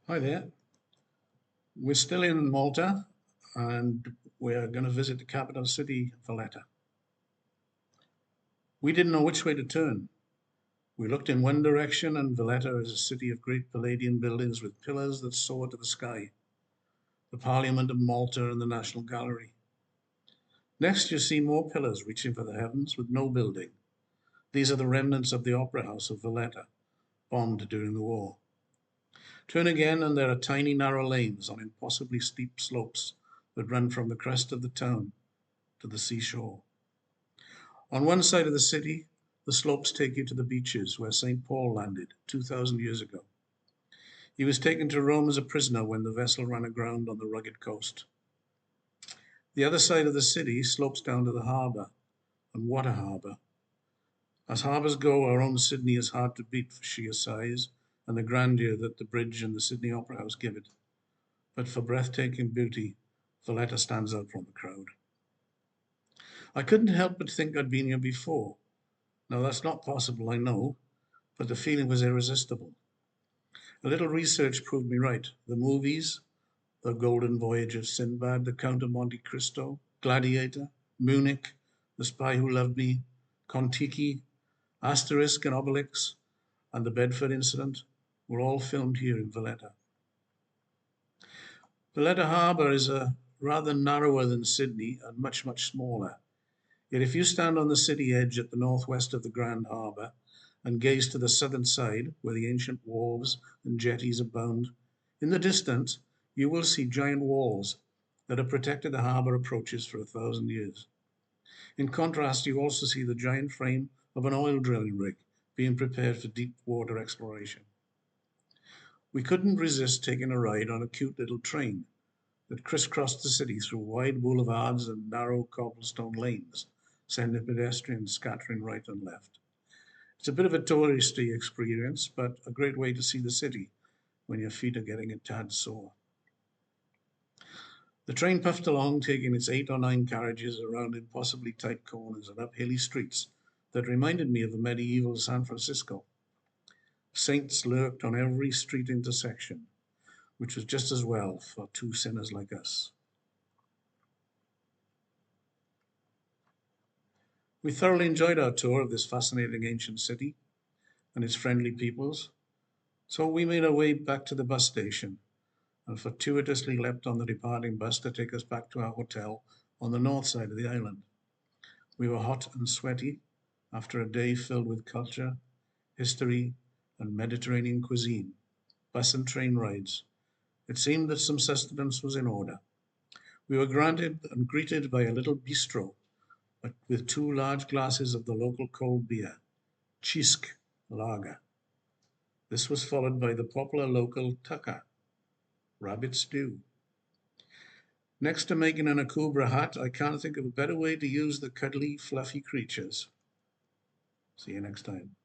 Hi there. We're still in Malta and we're going to visit the capital city, Valletta. We didn't know which way to turn. We looked in one direction, and Valletta is a city of great Palladian buildings with pillars that soar to the sky, the Parliament of Malta and the National Gallery. Next, you see more pillars reaching for the heavens with no building. These are the remnants of the Opera House of Valletta, bombed during the war. Turn again, and there are tiny narrow lanes on impossibly steep slopes that run from the crest of the town to the seashore. On one side of the city, the slopes take you to the beaches where St. Paul landed 2,000 years ago. He was taken to Rome as a prisoner when the vessel ran aground on the rugged coast. The other side of the city slopes down to the harbour, and what a harbour. As harbours go, our own Sydney is hard to beat for sheer size and the grandeur that the bridge and the Sydney Opera House give it. But for breathtaking beauty, Valletta stands out from the crowd. I couldn't help but think I'd been here before. Now, that's not possible, I know, but the feeling was irresistible. A little research proved me right. The movies, The Golden Voyage of Sinbad, The Count of Monte Cristo, Gladiator, Munich, The Spy Who Loved Me, Kon-Tiki, Asterisk and Obelix, and The Bedford Incident were all filmed here in Valletta. Valletta Harbour is rather narrower than Sydney and much, much smaller. Yet if you stand on the city edge at the northwest of the Grand Harbour and gaze to the southern side, where the ancient wharves and jetties abound, in the distance you will see giant walls that have protected the harbour approaches for 1,000 years. In contrast, you also see the giant frame of an oil drilling rig being prepared for deep water exploration. We couldn't resist taking a ride on a cute little train that crisscrossed the city through wide boulevards and narrow cobblestone lanes, sending pedestrians scattering right and left. It's a bit of a touristy experience, but a great way to see the city when your feet are getting a tad sore. The train puffed along, taking its 8 or 9 carriages around impossibly tight corners and up hilly streets that reminded me of a medieval San Francisco. Saints lurked on every street intersection, which was just as well for two sinners like us. We thoroughly enjoyed our tour of this fascinating ancient city and its friendly peoples, so we made our way back to the bus station and fortuitously leapt on the departing bus to take us back to our hotel on the north side of the island. We were hot and sweaty after a day filled with culture, history, and Mediterranean cuisine, bus and train rides. It seemed that some sustenance was in order. We were granted and greeted by a little bistro, but with 2 large glasses of the local cold beer, Chisk lager. This was followed by the popular local tucker, rabbit stew. Next to making an akubra hat, I can't think of a better way to use the cuddly, fluffy creatures. See you next time.